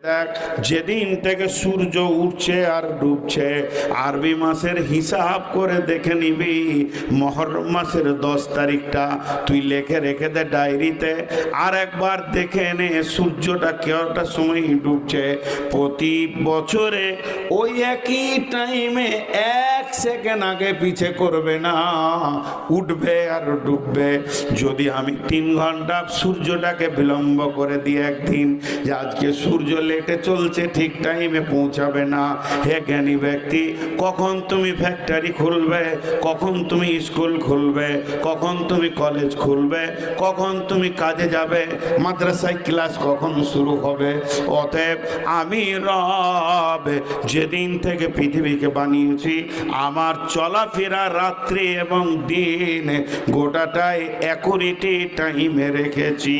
দেখ, যেদিন থেকে সূর্য উঠছে আর ডুবছে আরবি মাসের হিসাব করে দেখে নিবি। মহররম মাসের 10 তারিখটা তুই লিখে রেখে দে ডায়েরিতে। আর একবার দেখে নে সূর্যটা কয়টার সময় ডুবছে। প্রতি বছরে ওই একই টাইমে 1 সেকেন্ড আগে পিছে করবে না, উঠবে আর ডুববে। যদি আমি 3 ঘন্টা সূর্যটাকে বিলম্ব করে দিই একদিন, যে আজকে সূর্য লেটে চলছে, ঠিক টাইমে পৌঁছাবে না। হে জ্ঞানী ব্যক্তি, কখন তুমি ফ্যাক্টরি খুলবে, কখন তুমি স্কুল খুলবে, কখন তুমি কলেজ খুলবে, কখন তুমি কাজে যাবে, মাদ্রাসায় ক্লাস কখন শুরু হবে? অতএব আমি রব যেদিন থেকে পৃথিবীকে বানিয়েছি, আমার চলাফেরা রাত্রি এবং দিন গোটাটাই অ্যাকুরেট টাইমে রেখেছি।